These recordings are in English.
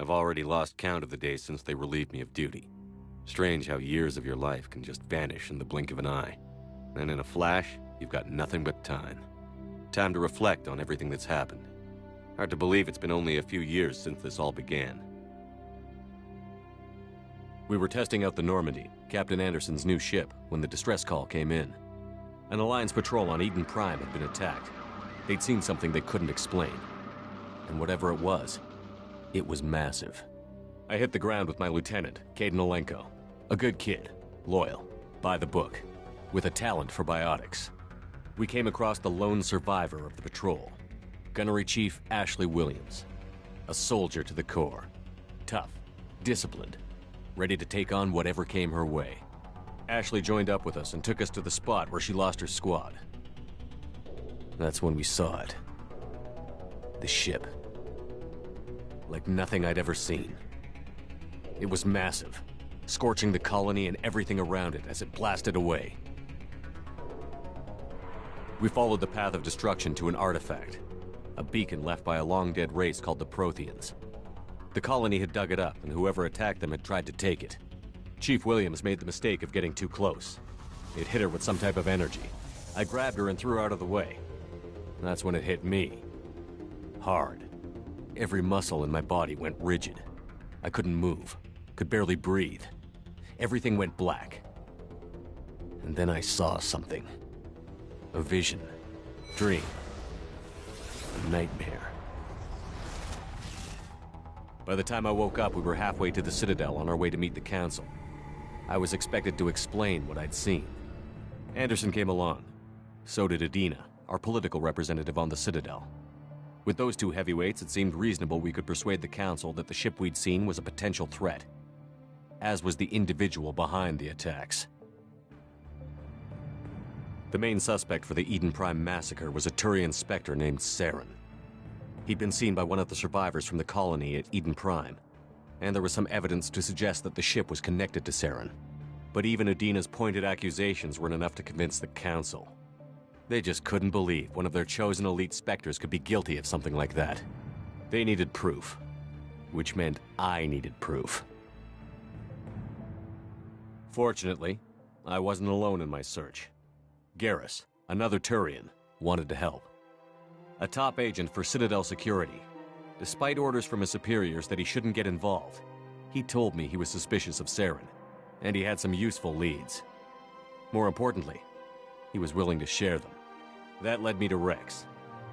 I've already lost count of the days since they relieved me of duty. Strange how years of your life can just vanish in the blink of an eye. And in a flash, you've got nothing but time. Time to reflect on everything that's happened. Hard to believe it's been only a few years since this all began. We were testing out the Normandy, Captain Anderson's new ship, when the distress call came in. An Alliance patrol on Eden Prime had been attacked. They'd seen something they couldn't explain. And whatever it was massive. I hit the ground with my lieutenant, Caden Olenko. A good kid, loyal, by the book, with a talent for biotics. We came across the lone survivor of the patrol, Gunnery Chief Ashley Williams. A soldier to the core. Tough, disciplined, ready to take on whatever came her way. Ashley joined up with us and took us to the spot where she lost her squad. That's when we saw it. The ship. Like nothing I'd ever seen. It was massive, scorching the colony and everything around it as it blasted away. We followed the path of destruction to an artifact, a beacon left by a long-dead race called the Protheans. The colony had dug it up, and whoever attacked them had tried to take it. Chief Williams made the mistake of getting too close. It hit her with some type of energy. I grabbed her and threw her out of the way. That's when it hit me. Hard. Every muscle in my body went rigid. I couldn't move, could barely breathe. Everything went black. And then I saw something. A vision. Dream. A nightmare. By the time I woke up, we were halfway to the Citadel on our way to meet the Council. I was expected to explain what I'd seen. Anderson came along. So did Adina, our political representative on the Citadel. With those two heavyweights, it seemed reasonable we could persuade the Council that the ship we'd seen was a potential threat, as was the individual behind the attacks. The main suspect for the Eden Prime massacre was a Turian Spectre named Saren. He'd been seen by one of the survivors from the colony at Eden Prime, and there was some evidence to suggest that the ship was connected to Saren. But even Adina's pointed accusations weren't enough to convince the Council. They just couldn't believe one of their chosen elite Spectres could be guilty of something like that. They needed proof, which meant I needed proof. Fortunately, I wasn't alone in my search. Garrus, another Turian, wanted to help. A top agent for Citadel Security. Despite orders from his superiors that he shouldn't get involved, he told me he was suspicious of Saren, and he had some useful leads. More importantly, he was willing to share them. That led me to Rex,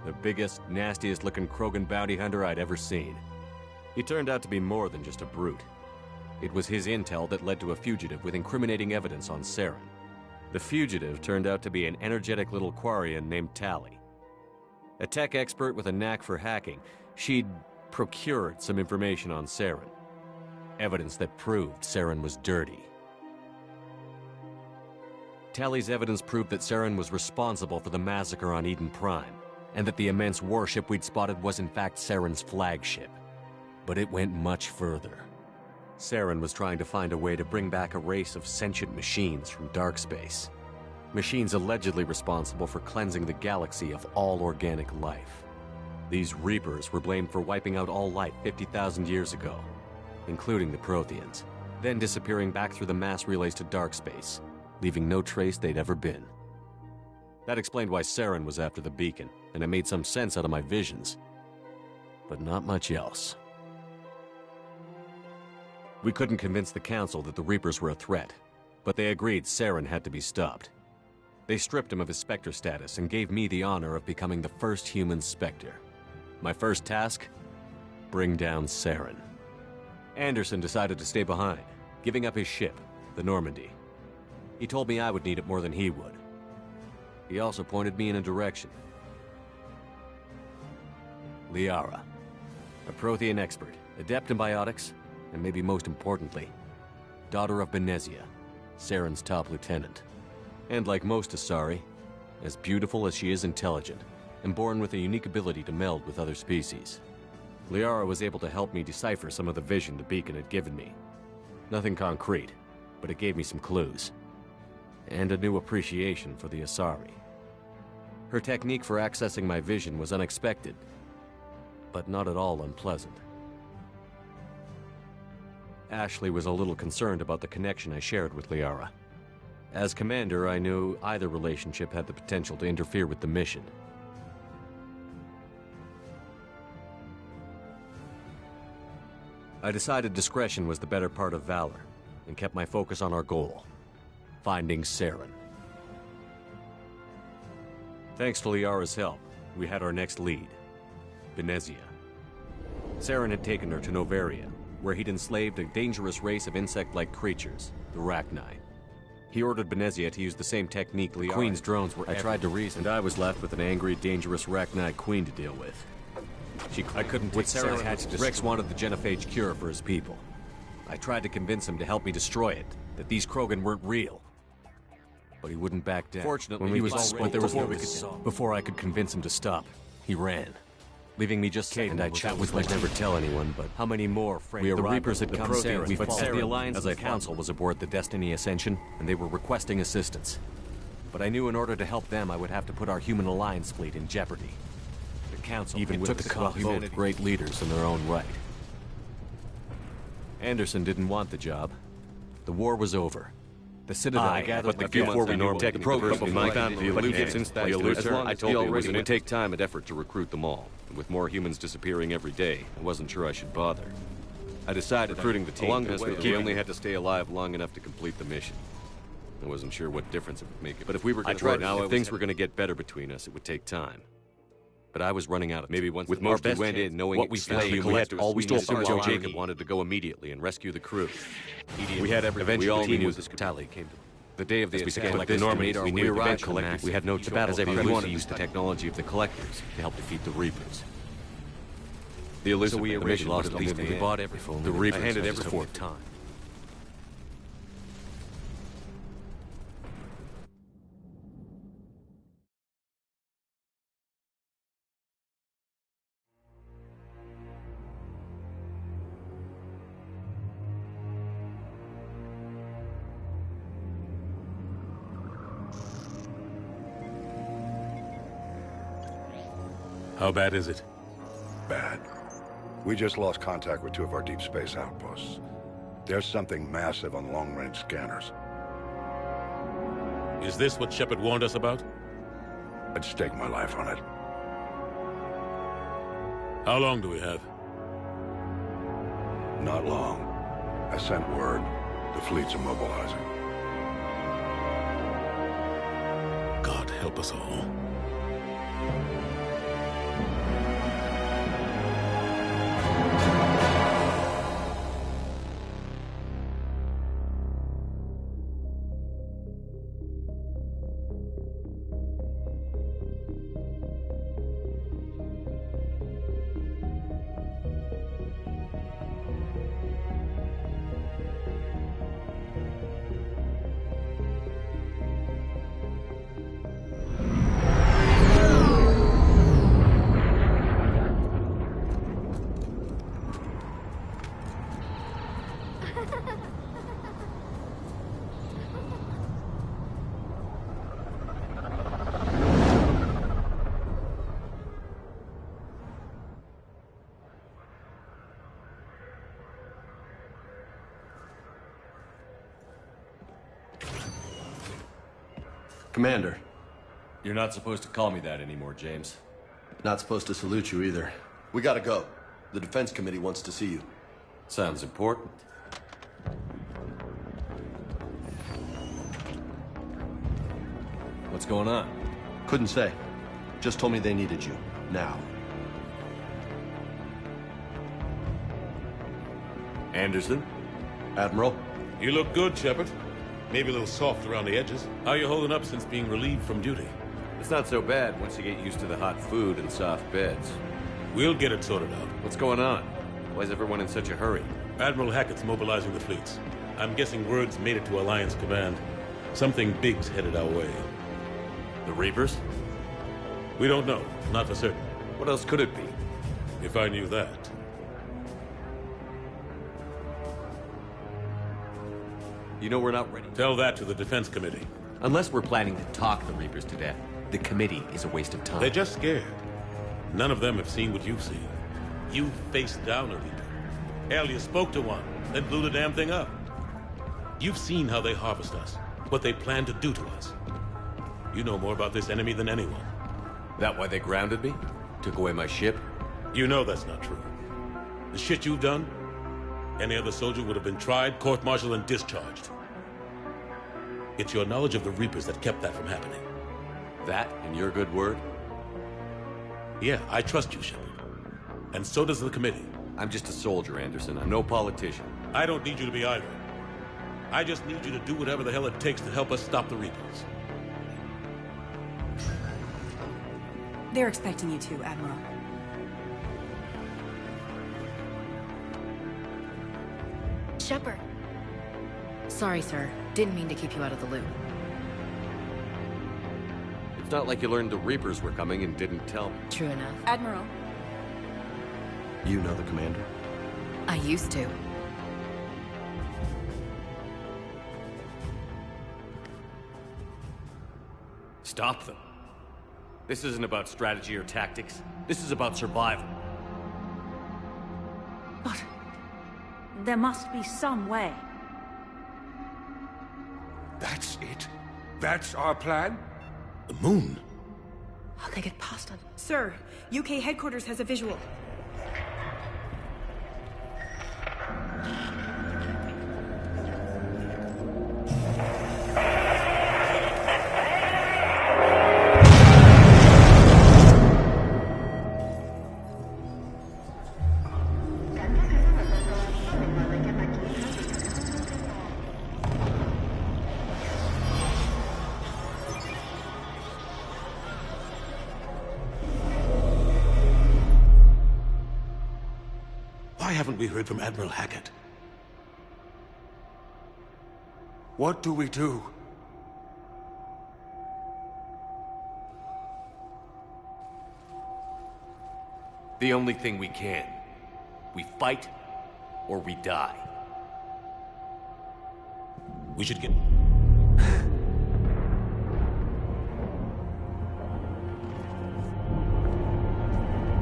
the biggest, nastiest-looking Krogan bounty hunter I'd ever seen. He turned out to be more than just a brute. It was his intel that led to a fugitive with incriminating evidence on Saren. The fugitive turned out to be an energetic little Quarian named Tali. A tech expert with a knack for hacking, she'd procured some information on Saren. Evidence that proved Saren was dirty. Tali's evidence proved that Saren was responsible for the massacre on Eden Prime, and that the immense warship we'd spotted was in fact Saren's flagship. But it went much further. Saren was trying to find a way to bring back a race of sentient machines from dark space. Machines allegedly responsible for cleansing the galaxy of all organic life. These Reapers were blamed for wiping out all life 50,000 years ago, including the Protheans, then disappearing back through the mass relays to dark space, leaving no trace they'd ever been. That explained why Saren was after the beacon, and it made some sense out of my visions. But not much else. We couldn't convince the Council that the Reapers were a threat, but they agreed Saren had to be stopped. They stripped him of his Spectre status and gave me the honor of becoming the first human Spectre. My first task? Bring down Saren. Anderson decided to stay behind, giving up his ship, the Normandy. He told me I would need it more than he would. He also pointed me in a direction. Liara, a Prothean expert, adept in biotics, and maybe most importantly, daughter of Benezia, Saren's top lieutenant. And like most Asari, as beautiful as she is intelligent, and born with a unique ability to meld with other species. Liara was able to help me decipher some of the vision the beacon had given me. Nothing concrete, but it gave me some clues. And a new appreciation for the Asari. Her technique for accessing my vision was unexpected, but not at all unpleasant. Ashley was a little concerned about the connection I shared with Liara. As commander, I knew either relationship had the potential to interfere with the mission. I decided discretion was the better part of valor, and kept my focus on our goal, finding Saren. Thanks to Liara's help, we had our next lead, Benezia. Saren had taken her to Novaria, where he'd enslaved a dangerous race of insect-like creatures, the Rachni. He ordered Benezia to use the same technique Liara. Queen's drones were. I tried to reason, and I was left with an angry, dangerous Rachni queen to deal with. I couldn't take Saren had to. Rex wanted the genophage cure for his people. I tried to convince him to help me destroy it, that these Krogan weren't real. But he wouldn't back down. Fortunately, he was already there was no before I could convince him to stop. He ran, leaving me just Kate and I chat with. I'd never tell anyone, but how many more? The Reapers had come. We fought the Alliance as a council was aboard the Destiny Ascension, and they were requesting assistance. But I knew in order to help them, I would have to put our human Alliance fleet in jeopardy. The council even took the call. Both great leaders in their own right. Anderson didn't want the job. The war was over. The Citadel gathered the before we normally the program of my family. But since that, I told you it would take time and effort to recruit them all. And with more humans disappearing every day, I wasn't sure I should bother. I decided recruiting the team. We only had to stay alive long enough to complete the mission. I wasn't sure what difference it would make. But if we were going to if things were going to get better between us, it would take time. But I was running out of. Maybe once with most we went in, knowing what we had to always told Joe Jacob wanted to go immediately and rescue the crew. We had everything. We all knew this tally came to. The day of the attack, the Normandy, we knew eventually we had no choice. As we wanted to use the technology of the Collectors to help defeat the Reapers. The elusive mission lost at least. We bought everything. The Reapers handed every fourth time. How bad is it? Bad. We just lost contact with 2 of our deep space outposts. There's something massive on long-range scanners. Is this what Shepard warned us about? I'd stake my life on it. How long do we have? Not long. I sent word. The fleets are mobilizing. God help us all. Commander. You're not supposed to call me that anymore, James. Not supposed to salute you either. We gotta go. The Defense Committee wants to see you. Sounds important. What's going on? Couldn't say. Just told me they needed you. Now. Anderson? Admiral? You look good, Shepard. Maybe a little soft around the edges. How you holding up since being relieved from duty? It's not so bad once you get used to the hot food and soft beds. We'll get it sorted out. What's going on? Why is everyone in such a hurry? Admiral Hackett's mobilizing the fleets. I'm guessing word's made it to Alliance Command. Something big's headed our way. The Reapers? We don't know. Not for certain. What else could it be? If I knew that. You know we're not ready. Tell that to the Defense Committee. Unless we're planning to talk the Reapers to death, the committee is a waste of time. They're just scared. None of them have seen what you've seen. You faced down a Reaper. Hell, you spoke to one. then blew the damn thing up. You've seen how they harvest us, what they plan to do to us. You know more about this enemy than anyone. That why they grounded me? Took away my ship? You know that's not true. The shit you've done, any other soldier would have been tried, court-martialed, and discharged. It's your knowledge of the Reapers that kept that from happening. That and your good word? Yeah, I trust you, Shepard. And so does the committee. I'm just a soldier, Anderson. I'm no politician. I don't need you to be either. I just need you to do whatever the hell it takes to help us stop the Reapers. They're expecting you to, Admiral. Shepard. Sorry, sir. Didn't mean to keep you out of the loop. It's not like you learned the Reapers were coming and didn't tell me. True enough. Admiral. You know the commander? I used to. Stop them. This isn't about strategy or tactics. This is about survival. But there must be some way. That's it? That's our plan? The moon? How'd they get past us? Sir, UK headquarters has a visual. Why haven't we heard from Admiral Hackett? What do we do? The only thing we can. We fight, or we die. We should get...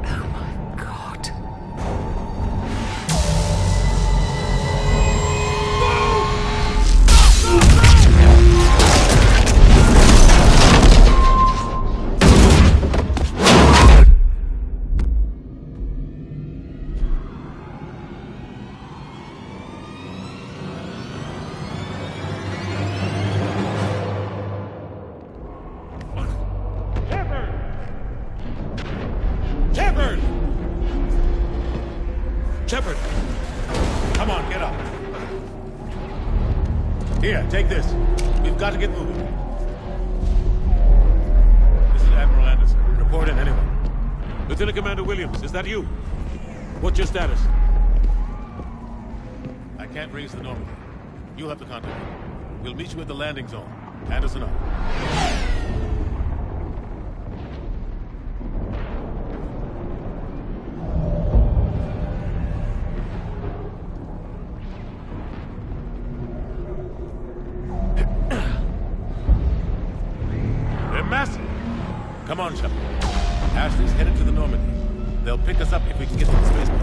Oh my God. Shepard! Shepard! Come on, get up. Here, take this. We've got to get moving. This is Admiral Anderson. Report in, anyone. Lieutenant Commander Williams, is that you? What's your status? I can't raise the Normandy. You'll have to contact me. We'll meet you at the landing zone. Anderson up. Come on, Shepard. Ashley's headed to the Normandy. They'll pick us up if we can get to the spaceport.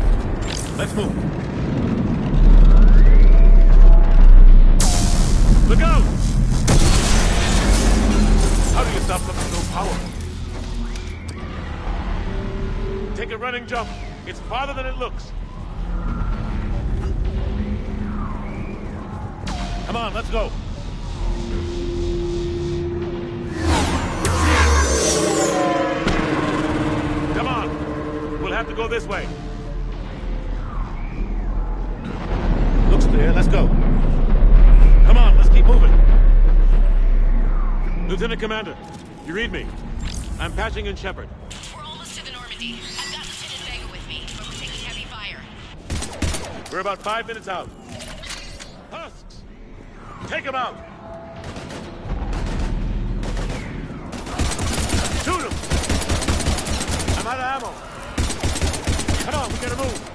Let's move. Look out! How do you stop something so powerful? Take a running jump. It's farther than it looks. Come on, let's go. Come on. We'll have to go this way. Looks clear. Let's go. Come on, let's keep moving. Lieutenant Commander, you read me? I'm patching in Shepard. We're almost to the Normandy. I've got Lieutenant Vega with me, but we're taking heavy fire. We're about 5 minutes out. Husks! Take him out! Shoot him! I'm out of ammo. Come on, we gotta move.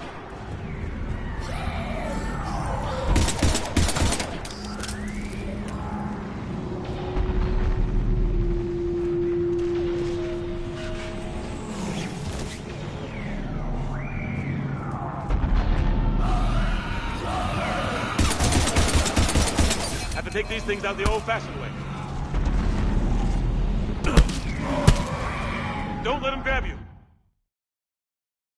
take these things out the old-fashioned way. Don't let them grab you.